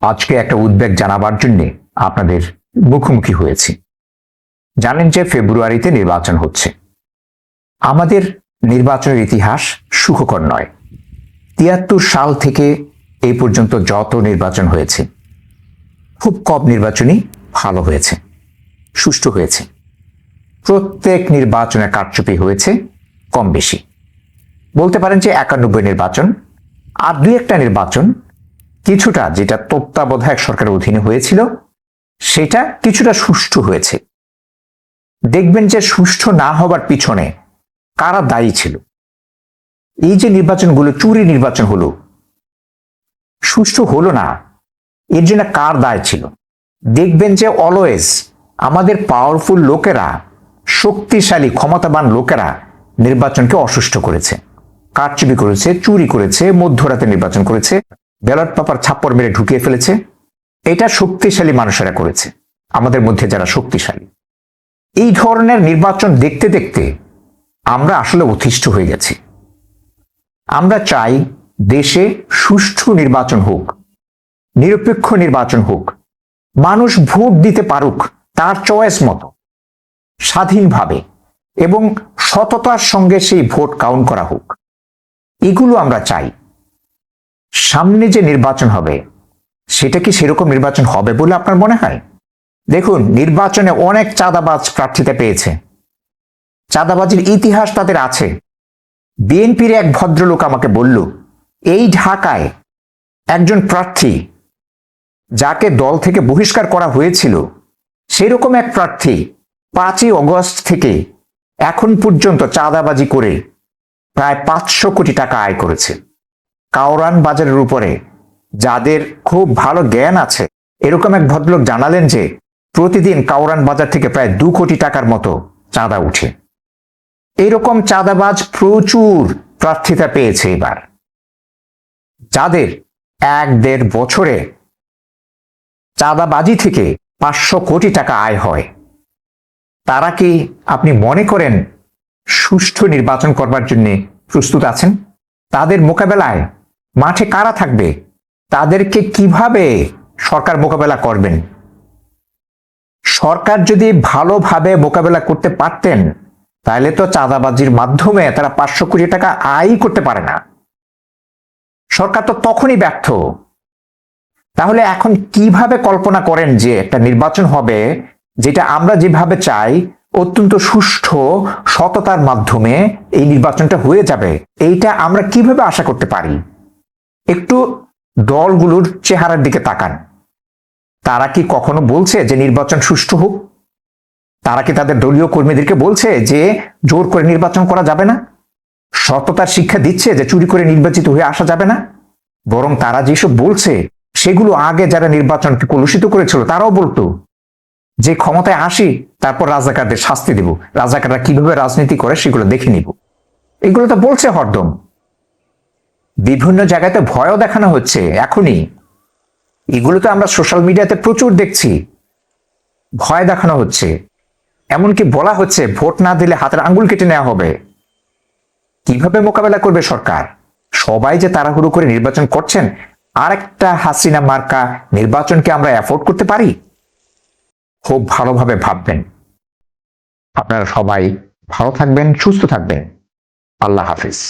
আজকে একটা উদ্বেগ জানাবার জন্য আপনাদের মুখোমুখি হয়েছি। জানেন যে ফেব্রুয়ারিতে নির্বাচন হচ্ছে। আমাদের নির্বাচনের ইতিহাস সুখকর নয়। ৭৩ সাল থেকে এই পর্যন্ত যত নির্বাচন হয়েছে, খুব কম নির্বাচনই ভালো হয়েছে, সুষ্ঠু হয়েছে। প্রত্যেক নির্বাচনে কারচুপি হয়েছে কম বেশি। বলতে পারেন যে ৯১ নির্বাচন, আর দুই একটা নির্বাচন কিছুটা, যেটা তত্ত্বাবধায়ক সরকারের অধীনে হয়েছিল, সেটা কিছুটা সুষ্ঠু হয়েছে। দেখবেন যে সুষ্ঠু না হবার পিছনে কারা দায়ী ছিল। এই যে নির্বাচনগুলো চুরি নির্বাচন হলো, সুষ্ঠু হলো না, এর জন্য কার দায় ছিল? দেখবেন যে অলওয়েজ আমাদের পাওয়ারফুল লোকেরা, শক্তিশালী ক্ষমতাবান লোকেরা নির্বাচনকে অসুষ্ঠু করেছে, কারচুপি করেছে, চুরি করেছে, মধ্যরাতে নির্বাচন করেছে, ব্যালট পেপার ছাপ্পর মেরে ঢুকিয়ে ফেলেছে। এটা শক্তিশালী মানুষেরা করেছে, আমাদের মধ্যে যারা শক্তিশালী। এই ধরনের নির্বাচন দেখতে দেখতে আমরা আসলে অতিষ্ঠ হয়ে গেছি। আমরা চাই দেশে সুষ্ঠু নির্বাচন হোক, নিরপেক্ষ নির্বাচন হোক, মানুষ ভোট দিতে পারুক তার চয়েস মতো, স্বাধীনভাবে এবং সততার সঙ্গে সেই ভোট কাউন্ট করা হোক। এগুলো আমরা চাই। সামনে যে নির্বাচন হবে, সেটা কি সেরকম নির্বাচন হবে বলে আপনার মনে হয়? দেখুন, নির্বাচনে অনেক চাঁদাবাজ প্রার্থিতা পেয়েছে, চাঁদাবাজির ইতিহাস তাদের আছে। বিএনপির এক ভদ্রলোক আমাকে বলল, এই ঢাকায় একজন প্রার্থী যাকে দল থেকে বহিষ্কার করা হয়েছিল, সেরকম এক প্রার্থী ৫ই অগস্ট থেকে এখন পর্যন্ত চাঁদাবাজি করে প্রায় ৫০০ কোটি টাকা আয় করেছে। কাওরান বাজারের উপরে যাদের খুব ভালো জ্ঞান আছে, এরকম এক ভদ্রলোক জানালেন যে প্রতিদিন কাওরান বাজার থেকে প্রায় ২ কোটি টাকার মতো চাঁদা উঠে। এরকম চাঁদাবাজ প্রচুর প্রার্থিতা পেয়েছে এবার, যাদের ১-১.৫ বছরে চাঁদাবাজি থেকে ৫০০ কোটি টাকা আয় হয়। তারা কি আপনি মনে করেন সুষ্ঠু নির্বাচন করবার জন্য প্রস্তুত আছেন? তাদের মোকাবেলায় মাঠে কারা থাকবে? তাদেরকে কিভাবে সরকার মোকাবেলা করবেন? সরকার যদি ভালোভাবে মোকাবেলা করতে পারতেন, তাহলে তো চাঁদাবাজির মাধ্যমে তারা ৫০০ কোটি টাকা আয় করতে পারে না। সরকার তো তখনই ব্যর্থ। তাহলে এখন কিভাবে কল্পনা করেন যে একটা নির্বাচন হবে যেটা আমরা যেভাবে চাই, অত্যন্ত সুষ্ঠু সততার মাধ্যমে এই নির্বাচনটা হয়ে যাবে? এইটা আমরা কিভাবে আশা করতে পারি? একটু দলগুলোর চেহারার দিকে তাকান। তারা কি কখনো বলছে যে নির্বাচন সুষ্ঠু হোক? তারা কি তাদের দলীয় কর্মীদেরকে বলছে যে জোর করে নির্বাচন করা যাবে না? সততার শিক্ষা দিচ্ছে যে চুরি করে নির্বাচিত হয়ে আসা যাবে না? বরং তারা যেসব বলছে, সেগুলো আগে যারা নির্বাচনকে কলুষিত করেছিল তারাও বলতো যে ক্ষমতায় আসি, তারপর রাজাকারদের শাস্তি দেব, রাজাকাররা কিভাবে রাজনীতি করে সেগুলো দেখে নিব। এগুলো তো বলছে হরদম। বিভিন্ন জায়গাতে ভয়ও দেখানো হচ্ছে এখনই। এগুলো তো আমরা সোশ্যাল মিডিয়াতে প্রচুর দেখছি। ভয় দেখানো হচ্ছে, এমনকি বলা হচ্ছে ভোট না দিলে হাতের আঙ্গুল কেটে নেওয়া হবে। কিভাবে মোকাবেলা করবে সরকার? সবাই যে তাড়াহুড়ো করে নির্বাচন করছেন, আর একটা হাসিনা মার্কা নির্বাচনকে আমরা অ্যাফোর্ড করতে পারি? খুব ভালোভাবে ভাববেন। আপনারা সবাই ভালো থাকবেন, সুস্থ থাকবেন। আল্লাহ হাফিজ।